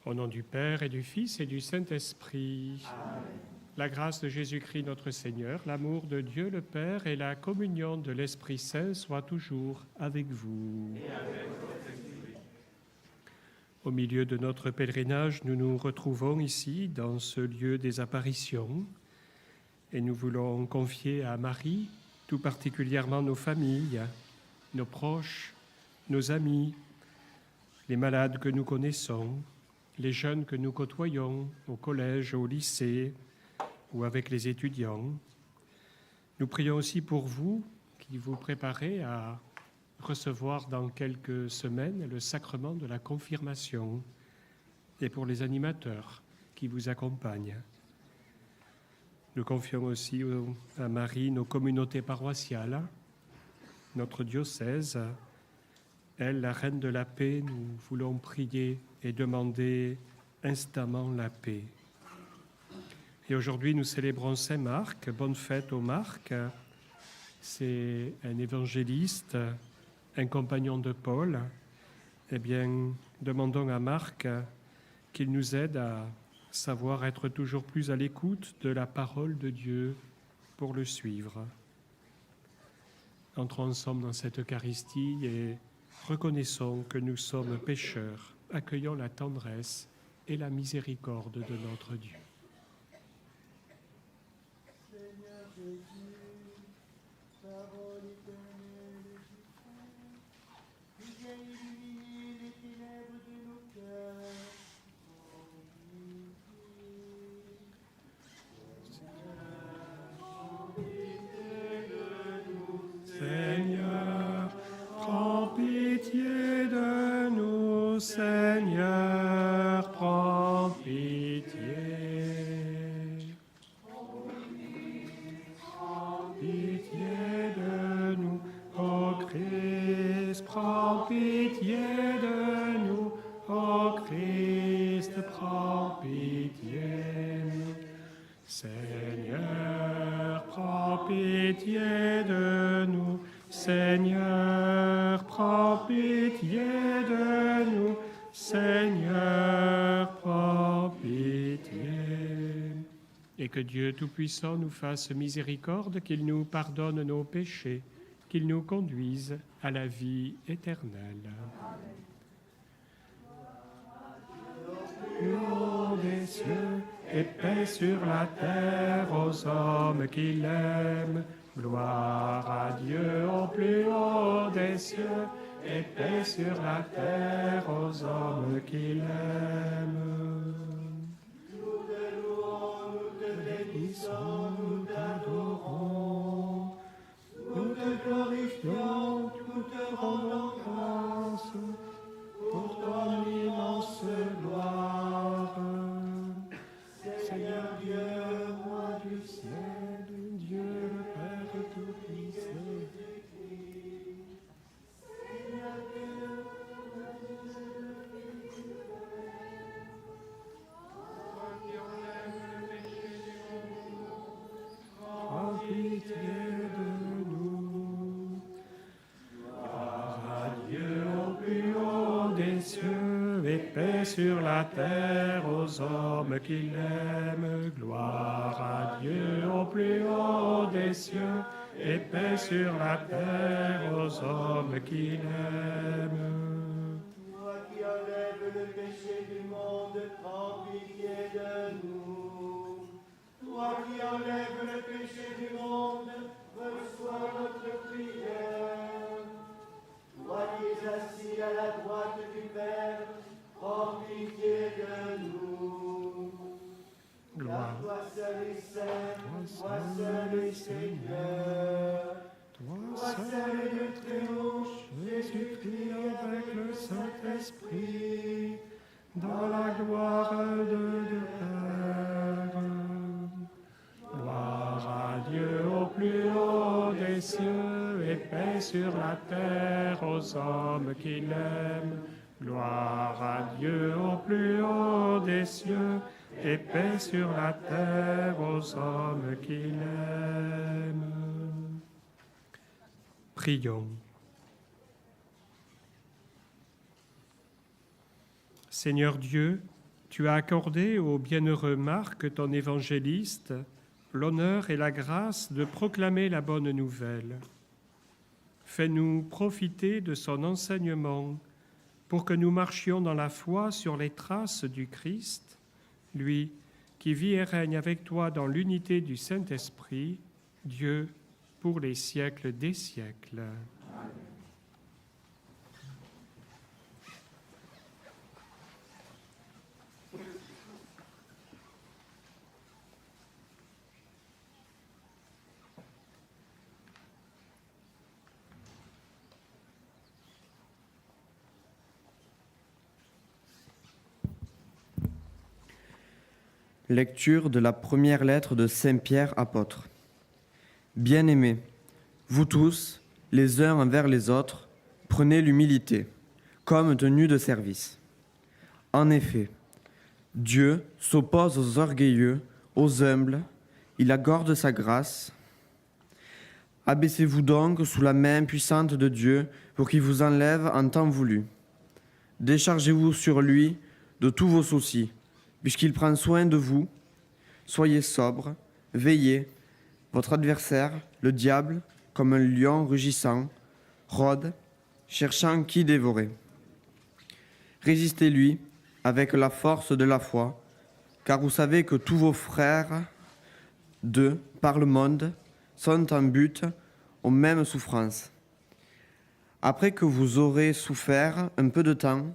Au nom du Père et du Fils et du Saint-Esprit. Amen. La grâce de Jésus-Christ notre Seigneur, l'amour de Dieu le Père et la communion de l'Esprit Saint soient toujours avec vous. Et avec votre esprit. Au milieu de notre pèlerinage, nous nous retrouvons ici, dans ce lieu des apparitions, et nous voulons confier à Marie, tout particulièrement nos familles, nos proches, nos amis, les malades que nous connaissons, les jeunes que nous côtoyons au collège, au lycée ou avec les étudiants. Nous prions aussi pour vous qui vous préparez à recevoir dans quelques semaines le sacrement de la confirmation et pour les animateurs qui vous accompagnent. Nous confions aussi à Marie nos communautés paroissiales, notre diocèse. Elle, la Reine de la paix, nous voulons prier et demander instamment la paix. Et aujourd'hui, nous célébrons Saint Marc. Bonne fête au Marc. C'est un évangéliste, un compagnon de Paul. Eh bien, demandons à Marc qu'il nous aide à savoir être toujours plus à l'écoute de la parole de Dieu pour le suivre. Entrons ensemble dans cette Eucharistie et reconnaissons que nous sommes pécheurs, accueillons la tendresse et la miséricorde de notre Dieu. Seigneur Jésus, parole éternelle du Christ, tu viens illuminer les ténèbres de nos cœurs. Seigneur, prends pitié de nous, Seigneur, prends pitié. Prends pitié de nous, ô Christ, prends pitié de nous, ô Christ, prends pitié. Seigneur, prends pitié de nous, Seigneur, prends pitié de nous, Seigneur, prends pitié. Et que Dieu Tout-Puissant nous fasse miséricorde, qu'il nous pardonne nos péchés, qu'il nous conduise à la vie éternelle. Haut des cieux, et paix sur la terre aux hommes qui l'aiment. Gloire à Dieu au plus haut des cieux, et paix sur la terre aux hommes qui l'aiment. Nous te louons, nous te bénissons, nous t'adorons. Nous te glorifions, nous te rendons grâce pour ton immense gloire. Seigneur Dieu, roi du ciel, Dieu le Père Tout-Puissant. Prends pitié de nous. Gloire à Dieu au plus haut des cieux et paix sur la terre aux hommes qui l'aiment. Gloire à Dieu au plus haut des cieux et paix sur la terre aux hommes qui l'aiment. toi qui enlèves le péché du monde, prends pitié de nous. Toi qui enlèves le péché du monde, reçois notre prière. Toi qui es assis à la droite du Père, prends pitié de nous. Gloire. Car toi seul est saint, toi seul est Seigneur. Toi seul est le Très-Haut, Jésus-Christ avec le Saint-Esprit, dans la gloire de Dieu Père. Gloire à Dieu au plus haut des cieux et paix sur la terre aux hommes qui l'aiment. Gloire à Dieu au plus haut des cieux et paix sur la terre aux hommes qui l'aiment. Prions. Seigneur Dieu, Tu as accordé au bienheureux Marc, ton évangéliste, l'honneur et la grâce de proclamer la bonne nouvelle. Fais-nous profiter de son enseignement pour que nous marchions dans la foi sur les traces du Christ, lui qui vit et règne avec toi dans l'unité du Saint-Esprit, Dieu, pour les siècles des siècles. Lecture de la première lettre de Saint Pierre apôtre. Bien-aimés, vous tous, les uns envers les autres, prenez l'humilité comme tenue de service. En effet, Dieu s'oppose aux orgueilleux, aux humbles, il accorde sa grâce. Abaissez-vous donc sous la main puissante de Dieu pour qu'il vous enlève en temps voulu. Déchargez-vous sur lui de tous vos soucis, puisqu'il prend soin de vous. Soyez sobres, veillez. Votre adversaire, le diable, comme un lion rugissant, rôde, cherchant qui dévorer. Résistez-lui avec la force de la foi, car vous savez que tous vos frères par le monde sont en butte aux mêmes souffrances. Après que vous aurez souffert un peu de temps,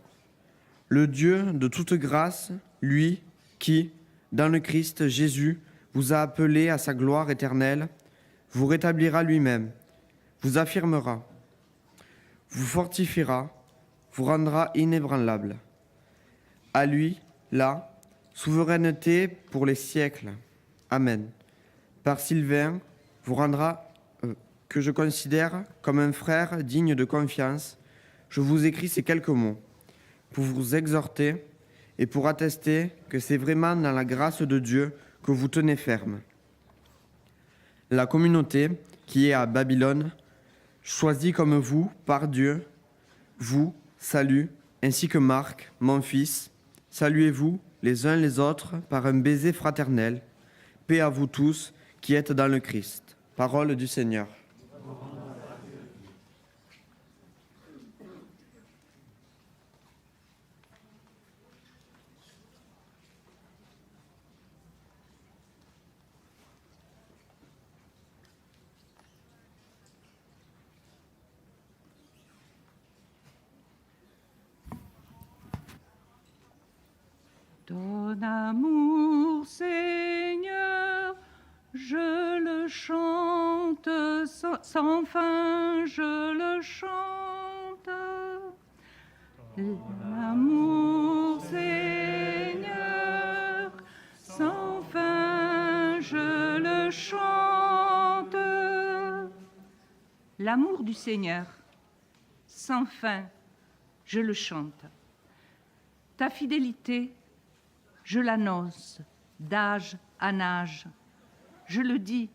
le Dieu de toute grâce, lui qui, dans le Christ Jésus, vous a appelé à sa gloire éternelle, vous rétablira lui-même, vous affirmera, vous fortifiera, vous rendra inébranlable. À lui, la souveraineté pour les siècles. Amen. Par Sylvain, vous rendra, que je considère comme un frère digne de confiance, je vous écris ces quelques mots pour vous exhorter et pour attester que c'est vraiment dans la grâce de Dieu que vous tenez ferme. La communauté qui est à Babylone, choisie comme vous par Dieu, vous salue, ainsi que Marc, mon fils, saluez-vous les uns les autres par un baiser fraternel. Paix à vous tous qui êtes dans le Christ. Parole du Seigneur. Ton amour, Seigneur, je le chante sans fin, je le chante. L'amour, Seigneur, sans fin, je le chante. L'amour du Seigneur, sans fin, je le chante. Ta fidélité, je l'annonce d'âge en âge. Je le dis,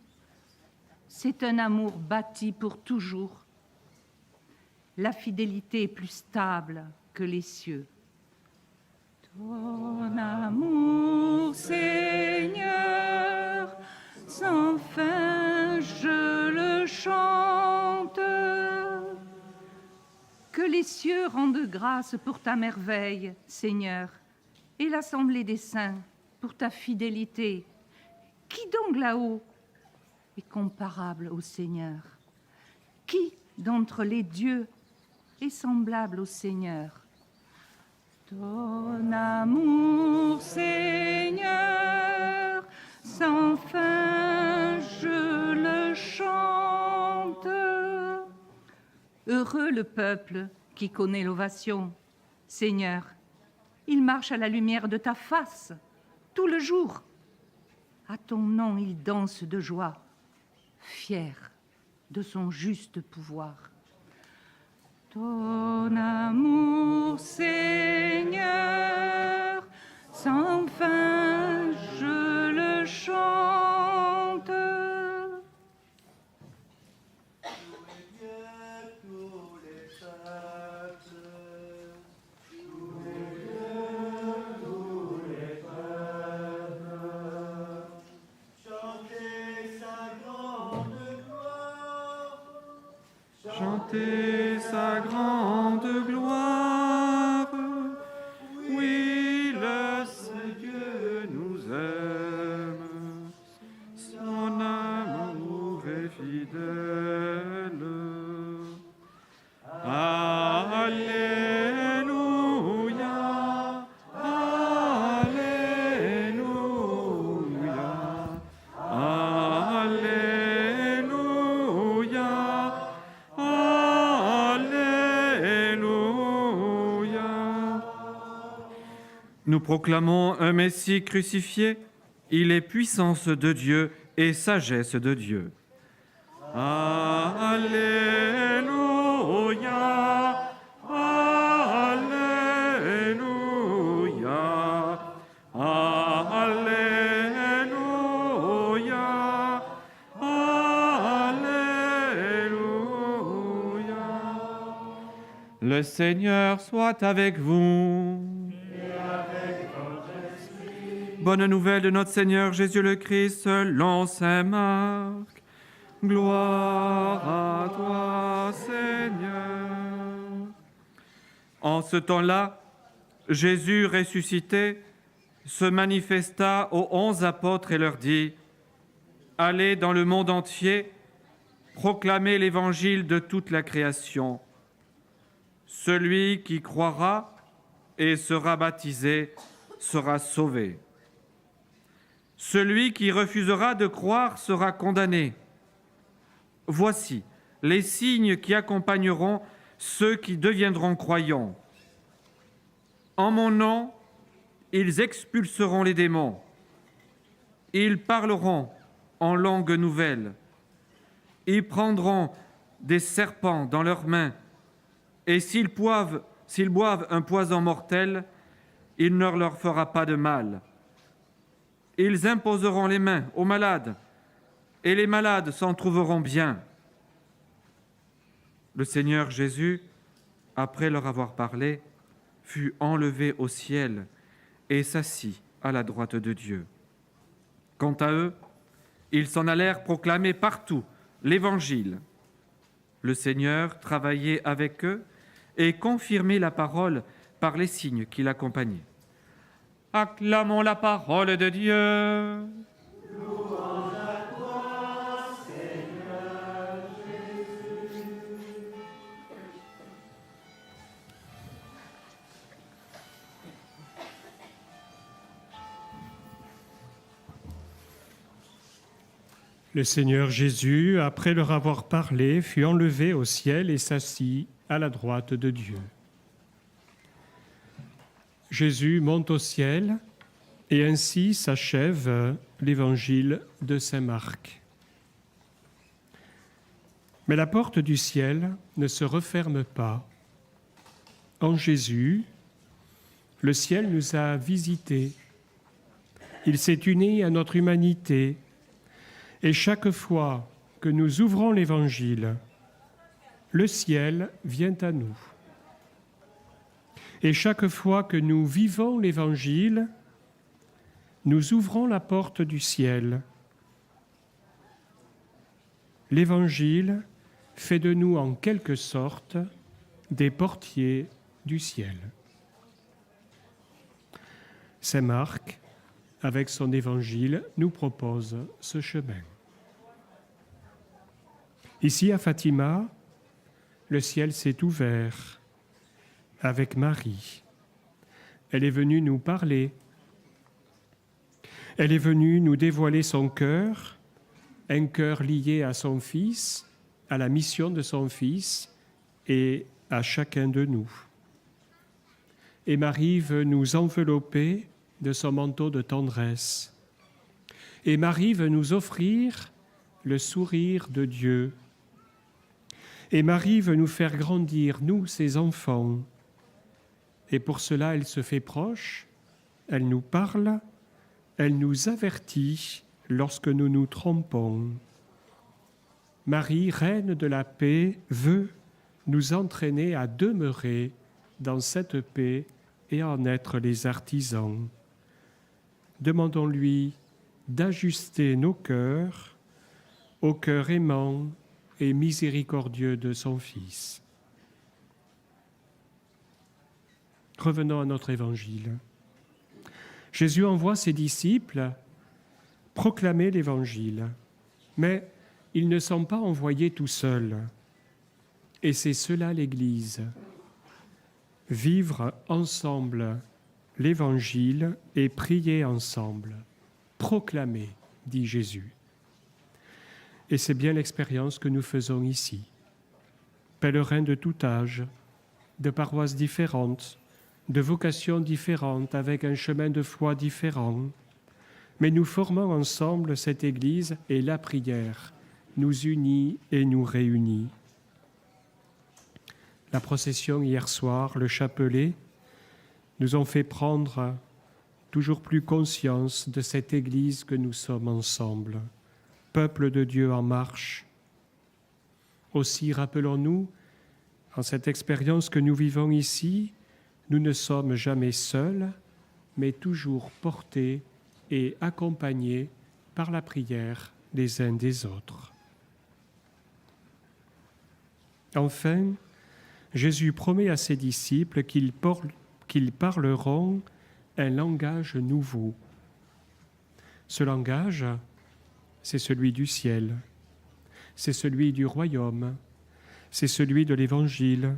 c'est un amour bâti pour toujours. La fidélité est plus stable que les cieux. Ton amour, Seigneur, sans fin, je le chante. Que les cieux rendent grâce pour ta merveille, Seigneur, et l'assemblée des saints pour ta fidélité. Qui donc là-haut est comparable au Seigneur? Qui d'entre les dieux est semblable au Seigneur? Ton amour, Seigneur, sans fin, je le chante. Heureux le peuple qui connaît l'ovation, Seigneur. Il marche à la lumière de ta face, tout le jour. À ton nom, il danse de joie, fier de son juste pouvoir. Ton amour, Seigneur, sans fin, je le chante. Tous les chanter sa grande gloire. Oui, le Seigneur nous aime, son amour est fidèle. Alléluia, Alléluia, Alléluia, Alléluia. Nous proclamons un Messie crucifié. Il est puissance de Dieu et sagesse de Dieu. Alléluia, Alléluia, Alléluia, Alléluia. Le Seigneur soit avec vous. Bonne nouvelle de notre Seigneur Jésus le Christ selon saint Marc. Gloire à toi, Seigneur. En ce temps-là, Jésus ressuscité se manifesta aux 11 apôtres et leur dit : Allez dans le monde entier, proclamez l'évangile de toute la création. Celui qui croira et sera baptisé sera sauvé. Celui qui refusera de croire sera condamné. Voici les signes qui accompagneront ceux qui deviendront croyants. En mon nom, ils expulseront les démons. Ils parleront en langue nouvelle. Ils prendront des serpents dans leurs mains. Et s'ils boivent un poison mortel, il ne leur fera pas de mal. Ils imposeront les mains aux malades, et les malades s'en trouveront bien. Le Seigneur Jésus, après leur avoir parlé, fut enlevé au ciel et s'assit à la droite de Dieu. Quant à eux, ils s'en allèrent proclamer partout l'Évangile. Le Seigneur travaillait avec eux et confirmait la parole par les signes qui l'accompagnaient. Acclamons la parole de Dieu. Louange à toi, Seigneur Jésus. Le Seigneur Jésus, après leur avoir parlé, fut enlevé au ciel et s'assit à la droite de Dieu. Jésus monte au ciel et ainsi s'achève l'évangile de saint Marc. Mais la porte du ciel ne se referme pas. En Jésus, le ciel nous a visités. Il s'est uni à notre humanité. Et chaque fois que nous ouvrons l'évangile, le ciel vient à nous. Et chaque fois que nous vivons l'Évangile, nous ouvrons la porte du ciel. L'Évangile fait de nous en quelque sorte des portiers du ciel. Saint Marc, avec son Évangile, nous propose ce chemin. Ici à Fatima, le ciel s'est ouvert avec Marie. Elle est venue nous parler. Elle est venue nous dévoiler son cœur, un cœur lié à son Fils, à la mission de son Fils et à chacun de nous. Et Marie veut nous envelopper de son manteau de tendresse. Et Marie veut nous offrir le sourire de Dieu. Et Marie veut nous faire grandir, nous, ses enfants. Et pour cela, elle se fait proche, elle nous parle, elle nous avertit lorsque nous nous trompons. Marie, reine de la paix, veut nous entraîner à demeurer dans cette paix et en être les artisans. Demandons-lui d'ajuster nos cœurs au cœur aimant et miséricordieux de son Fils. Revenons à notre évangile. Jésus envoie ses disciples proclamer l'évangile, mais ils ne sont pas envoyés tout seuls. Et c'est cela l'Église. Vivre ensemble l'évangile et prier ensemble. Proclamer, dit Jésus. Et c'est bien l'expérience que nous faisons ici. Pèlerins de tout âge, de paroisses différentes, de vocations différentes, avec un chemin de foi différent, mais nous formons ensemble cette Église et la prière nous unit et nous réunit. La procession hier soir, le chapelet, nous ont fait prendre toujours plus conscience de cette Église que nous sommes ensemble, peuple de Dieu en marche. Aussi, rappelons-nous, en cette expérience que nous vivons ici, nous ne sommes jamais seuls, mais toujours portés et accompagnés par la prière des uns des autres. Enfin, Jésus promet à ses disciples qu'ils parleront un langage nouveau. Ce langage, c'est celui du ciel, c'est celui du royaume, c'est celui de l'Évangile,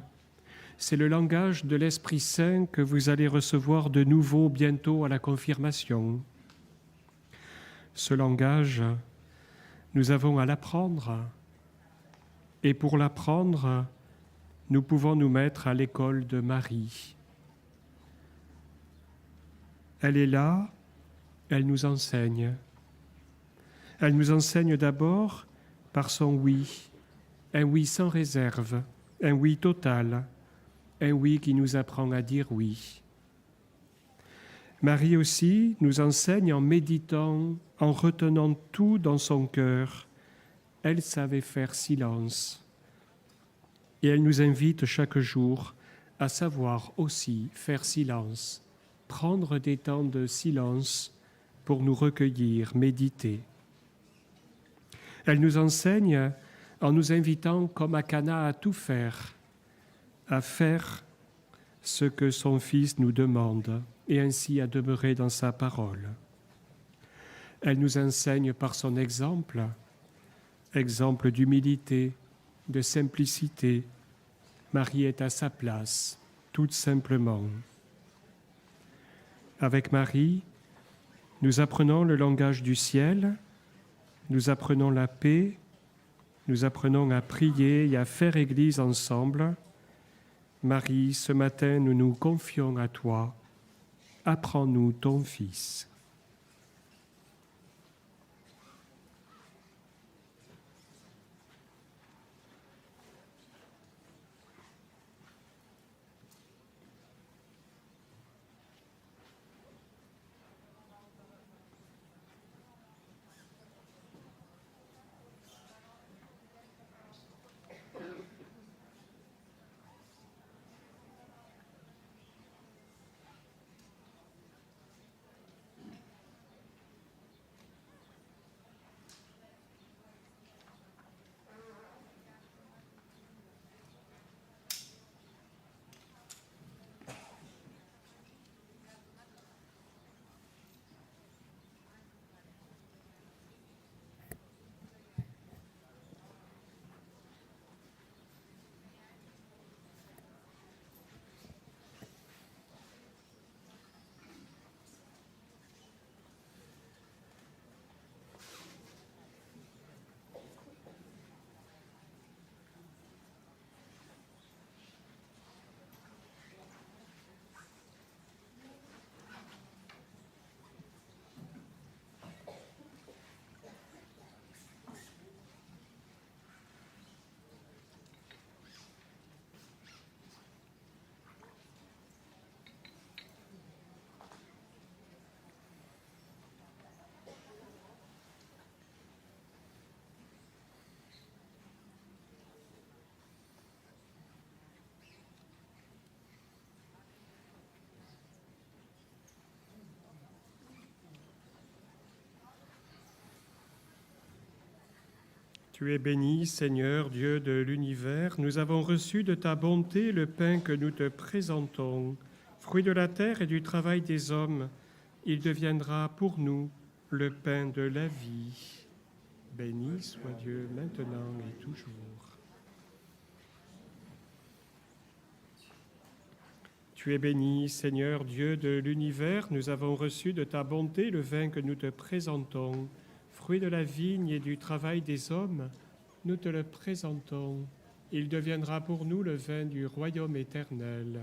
c'est le langage de l'Esprit Saint que vous allez recevoir de nouveau bientôt à la confirmation. Ce langage, nous avons à l'apprendre, et pour l'apprendre, nous pouvons nous mettre à l'école de Marie. Elle est là, elle nous enseigne. Elle nous enseigne d'abord par son oui, un oui sans réserve, un oui total, un oui qui nous apprend à dire oui. Marie aussi nous enseigne en méditant, en retenant tout dans son cœur. Elle savait faire silence. Et elle nous invite chaque jour à savoir aussi faire silence, prendre des temps de silence pour nous recueillir, méditer. Elle nous enseigne en nous invitant, comme à Cana, à tout faire, à faire ce que son Fils nous demande et ainsi à demeurer dans sa parole. Elle nous enseigne par son exemple, exemple d'humilité, de simplicité. Marie est à sa place, tout simplement. Avec Marie, nous apprenons le langage du ciel, nous apprenons la paix, nous apprenons à prier et à faire Église ensemble. Marie, ce matin, nous nous confions à toi. Apprends-nous ton Fils. Tu es béni, Seigneur, Dieu de l'univers. Nous avons reçu de ta bonté le pain que nous te présentons. Fruit de la terre et du travail des hommes, il deviendra pour nous le pain de la vie. Béni soit Dieu maintenant et toujours. Tu es béni, Seigneur, Dieu de l'univers. Nous avons reçu de ta bonté le vin que nous te présentons. Fruit de la vigne et du travail des hommes, nous te le présentons. Il deviendra pour nous le vin du royaume éternel.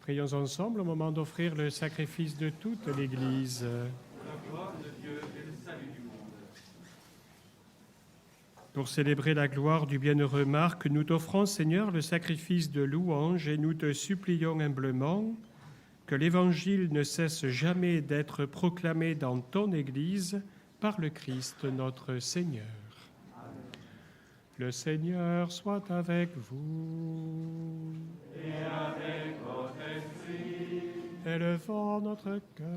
Prions ensemble au moment d'offrir le sacrifice de toute l'Église. La gloire de Dieu et le salut du monde. Pour célébrer la gloire du bienheureux Marc, nous t'offrons, Seigneur, le sacrifice de louange et nous te supplions humblement que l'Évangile ne cesse jamais d'être proclamé dans ton Église par le Christ notre Seigneur. Amen. Le Seigneur soit avec vous. Et avec votre esprit. Élevons notre cœur.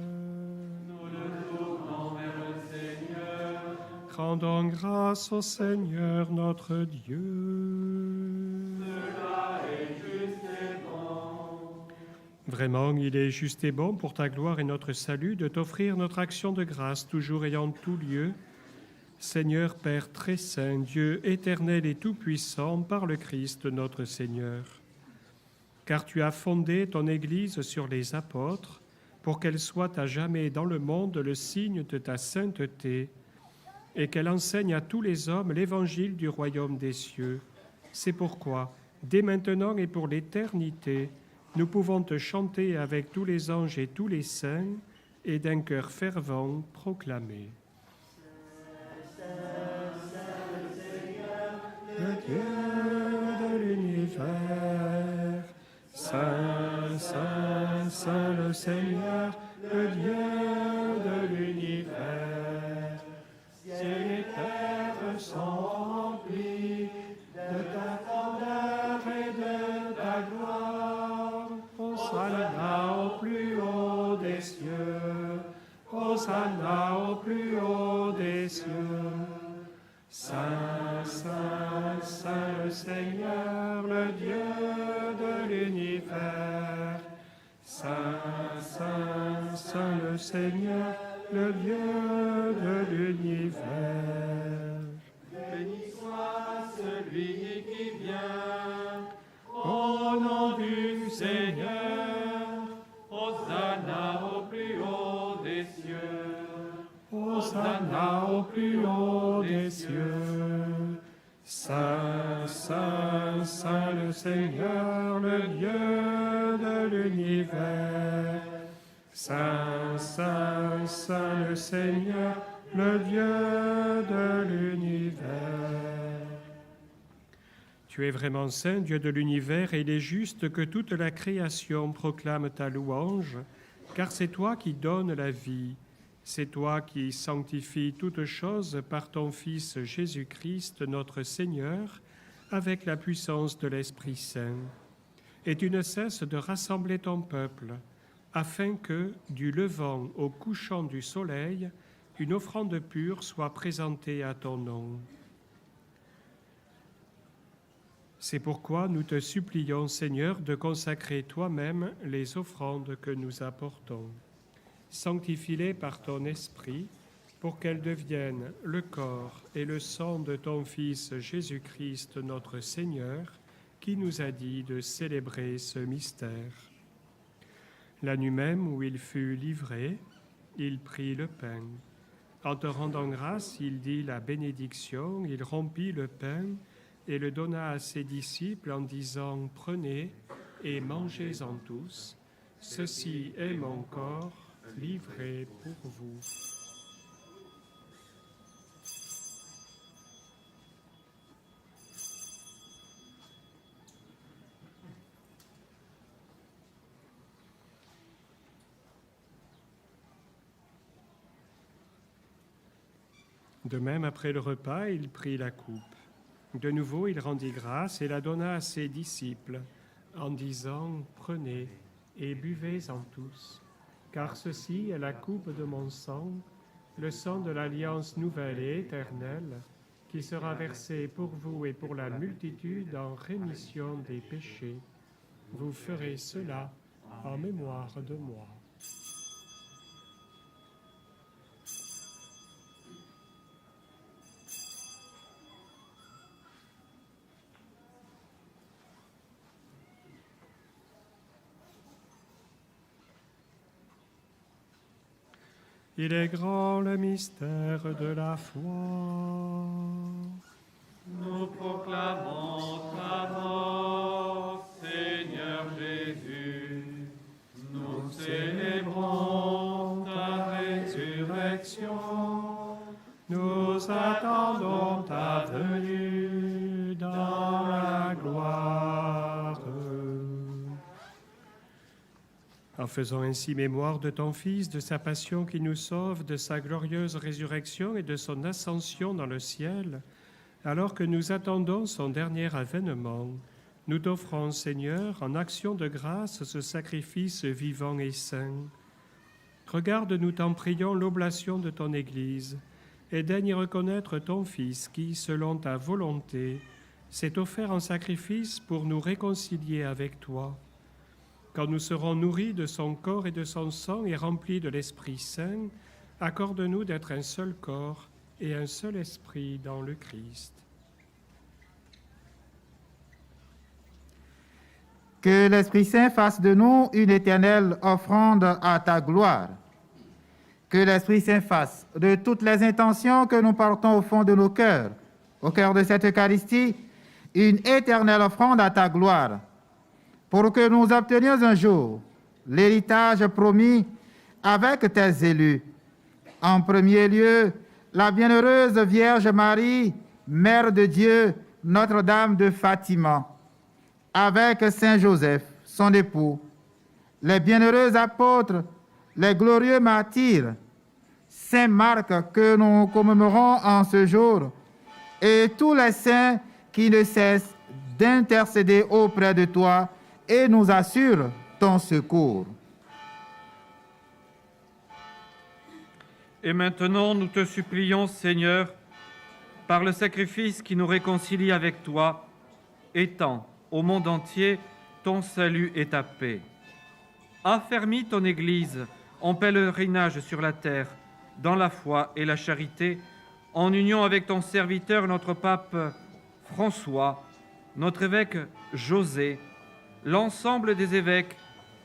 Nous le tournons vers le Seigneur. Rendons grâce au Seigneur notre Dieu. Cela est juste et bon. Vraiment, il est juste et bon pour ta gloire et notre salut de t'offrir notre action de grâce, toujours ayant tout lieu. Seigneur Père très saint, Dieu éternel et tout-puissant, par le Christ notre Seigneur. Car tu as fondé ton Église sur les apôtres, pour qu'elle soit à jamais dans le monde le signe de ta sainteté, et qu'elle enseigne à tous les hommes l'évangile du royaume des cieux. C'est pourquoi, dès maintenant et pour l'éternité, nous pouvons te chanter avec tous les anges et tous les saints, et d'un cœur fervent proclamer. Le Dieu de l'univers, Saint, Saint, Saint le Seigneur, le Dieu de l'univers. Ciel et terre sont remplis de ta grandeur et de ta gloire. Hosanna au plus haut des cieux, Hosanna au plus haut des cieux. Saint, Saint, Saint le Seigneur, le Dieu de l'univers. Saint, Saint, Saint le Seigneur, le Dieu de l'univers. Béni soit celui qui vient. Au nom du Seigneur, Hosanna au plus haut des cieux. Hosanna au plus haut des cieux. Saint, Saint, Saint le Seigneur, le Dieu de l'univers. Saint, Saint, Saint le Seigneur, le Dieu de l'univers. Tu es vraiment saint, Dieu de l'univers, et il est juste que toute la création proclame ta louange, car c'est toi qui donnes la vie. C'est toi qui sanctifies toutes choses par ton Fils Jésus-Christ, notre Seigneur, avec la puissance de l'Esprit Saint. Et tu ne cesses de rassembler ton peuple, afin que, du levant au couchant du soleil, une offrande pure soit présentée à ton nom. C'est pourquoi nous te supplions, Seigneur, de consacrer toi-même les offrandes que nous apportons. Sanctifie-les par ton esprit, pour qu'elles deviennent le corps et le sang de ton Fils Jésus-Christ, notre Seigneur, qui nous a dit de célébrer ce mystère. La nuit même où il fut livré, il prit le pain. En te rendant grâce, il dit la bénédiction, il rompit le pain et le donna à ses disciples en disant « Prenez et mangez-en tous, ceci est mon corps, livré pour vous. » De même, après le repas, il prit la coupe. De nouveau, il rendit grâce et la donna à ses disciples, en disant, « Prenez et buvez-en tous, car ceci est la coupe de mon sang, le sang de l'alliance nouvelle et éternelle, qui sera versé pour vous et pour la multitude en rémission des péchés. Vous ferez cela en mémoire de moi. » Il est grand le mystère de la foi. Nous proclamons ta mort, Seigneur Jésus. Nous célébrons ta résurrection. Nous attendons ta venue dans la gloire. En faisant ainsi mémoire de ton Fils, de sa passion qui nous sauve, de sa glorieuse résurrection et de son ascension dans le ciel, alors que nous attendons son dernier avènement, nous t'offrons, Seigneur, en action de grâce, ce sacrifice vivant et saint. Regarde, nous t'en prions, l'oblation de ton Église, et daigne reconnaître ton Fils qui, selon ta volonté, s'est offert en sacrifice pour nous réconcilier avec toi. Quand nous serons nourris de son corps et de son sang et remplis de l'Esprit Saint, accorde-nous d'être un seul corps et un seul esprit dans le Christ. Que l'Esprit Saint fasse de nous une éternelle offrande à ta gloire. Que l'Esprit Saint fasse de toutes les intentions que nous portons au fond de nos cœurs, au cœur de cette Eucharistie, une éternelle offrande à ta gloire, pour que nous obtenions un jour l'héritage promis avec tes élus. En premier lieu, la bienheureuse Vierge Marie, Mère de Dieu, Notre-Dame de Fatima, avec Saint Joseph, son époux, les bienheureux apôtres, les glorieux martyrs, Saint Marc que nous commémorons en ce jour, et tous les saints qui ne cessent d'intercéder auprès de toi et nous assurent ton secours. Et maintenant, nous te supplions, Seigneur, par le sacrifice qui nous réconcilie avec toi, étends au monde entier ton salut et ta paix. Affermis ton Église en pèlerinage sur la terre, dans la foi et la charité, en union avec ton serviteur, notre pape François, notre évêque José, l'ensemble des évêques,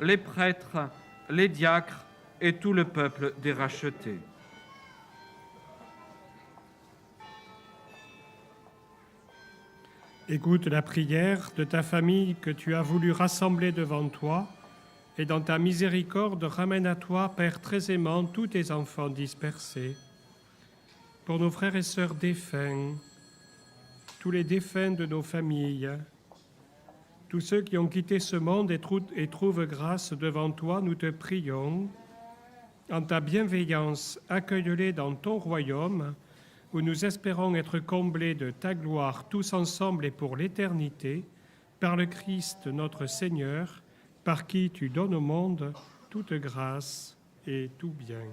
les prêtres, les diacres et tout le peuple des rachetés. Écoute la prière de ta famille que tu as voulu rassembler devant toi, et dans ta miséricorde, ramène à toi, Père très aimant, tous tes enfants dispersés. Pour nos frères et sœurs défunts, tous les défunts de nos familles, tous ceux qui ont quitté ce monde et trouvent grâce devant toi, nous te prions. En ta bienveillance, accueille-les dans ton royaume, où nous espérons être comblés de ta gloire tous ensemble et pour l'éternité, par le Christ notre Seigneur, par qui tu donnes au monde toute grâce et tout bien.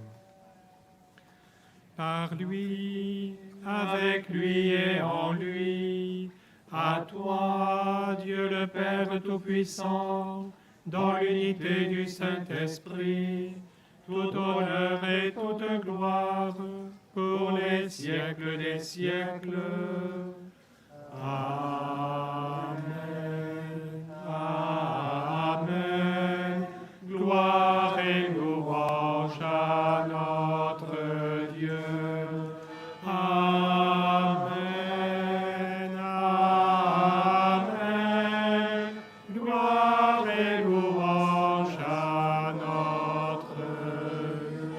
Par lui, avec lui et en lui, à toi, Dieu le Père Tout-Puissant, dans l'unité du Saint-Esprit, tout honneur et toute gloire, pour les siècles des siècles. Amen. Amen. Gloire et louange à notre Dieu. Amen. Amen. Gloire et louange à notre Dieu.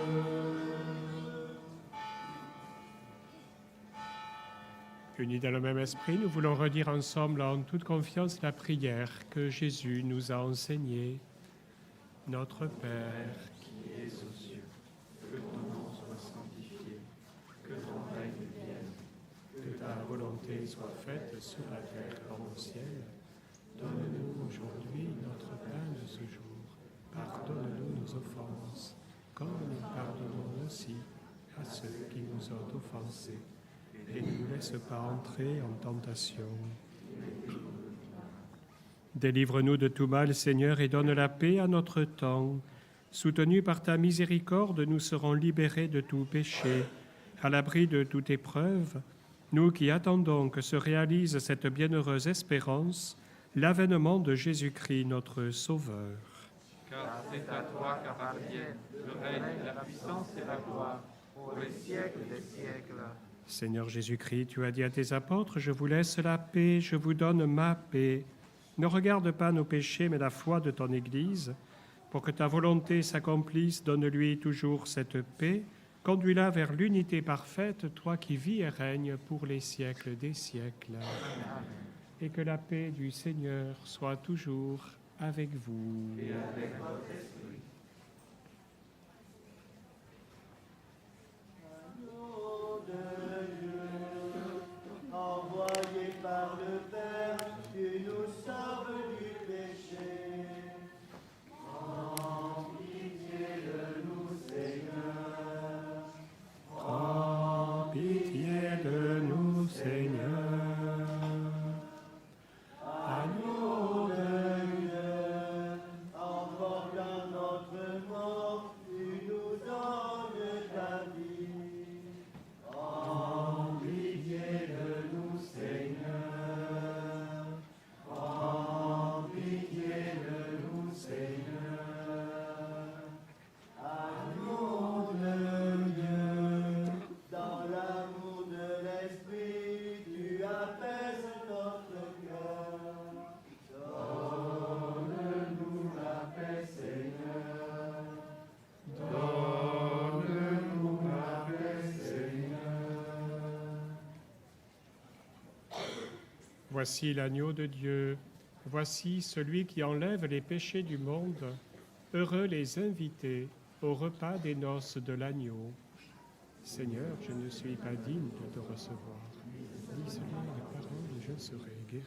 Unis dans le même esprit, nous voulons redire ensemble en toute confiance la prière que Jésus nous a enseignée. Notre Père, qui es aux cieux, que ton nom soit sanctifié, Que ton règne vienne, que ta volonté soit faite sur la terre comme au ciel. Donne-nous aujourd'hui notre pain de ce jour. Pardonne-nous nos offenses, comme nous pardonnons aussi à ceux qui nous ont offensés. Et ne nous laisse pas entrer en tentation. Délivre-nous de tout mal, Seigneur, et donne la paix à notre temps. Soutenus par ta miséricorde, nous serons libérés de tout péché, à l'abri de toute épreuve, nous qui attendons que se réalise cette bienheureuse espérance, l'avènement de Jésus-Christ, notre Sauveur. Car c'est à toi qu'appartiennent le règne, la puissance et la gloire, pour les siècles des siècles. Seigneur Jésus-Christ, tu as dit à tes apôtres, « Je vous laisse la paix, je vous donne ma paix. » Ne regarde pas nos péchés, mais la foi de ton Église. Pour que ta volonté s'accomplisse, donne-lui toujours cette paix. Conduis-la vers l'unité parfaite, toi qui vis et règnes pour les siècles des siècles. Et que la paix du Seigneur soit toujours avec vous. Et avec votre esprit. Agneau de Dieu, envoyé par le Père, tu nous sauves du péché. Prends pitié de nous, Seigneur. Prends pitié de nous, Seigneur. Agneau de Dieu, emportant notre mort, tu nous donnes ta vie. Prends pitié de nous, Seigneur. Prends pitié de nous, Seigneur. Agneau de Dieu, dans l'amour de l'Esprit, tu apaises notre cœur. Donne-nous la paix, Seigneur. Donne-nous la paix, Seigneur. Voici l'agneau de Dieu. Voici celui qui enlève les péchés du monde. Heureux les invités au repas des noces de l'agneau. Seigneur, je ne suis pas digne de te recevoir. Dis seulement les paroles et je serai guéri.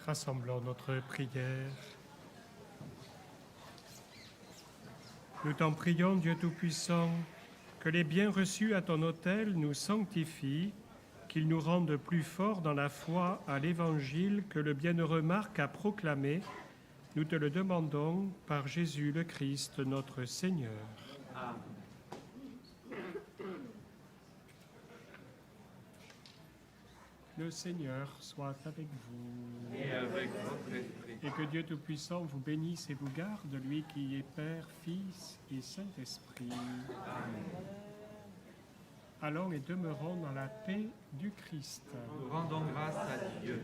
Rassemblons notre prière. Nous t'en prions, Dieu Tout-Puissant, que les biens reçus à ton autel nous sanctifient, qu'ils nous rendent plus forts dans la foi à l'Évangile que le bienheureux Marc a proclamé. Nous te le demandons par Jésus le Christ, notre Seigneur. Amen. Le Seigneur soit avec vous. Et avec votre esprit. Et que Dieu Tout-Puissant vous bénisse et vous garde, lui qui est Père, Fils et Saint-Esprit. Amen. Allons et demeurons dans la paix du Christ. Nous rendons grâce à Dieu.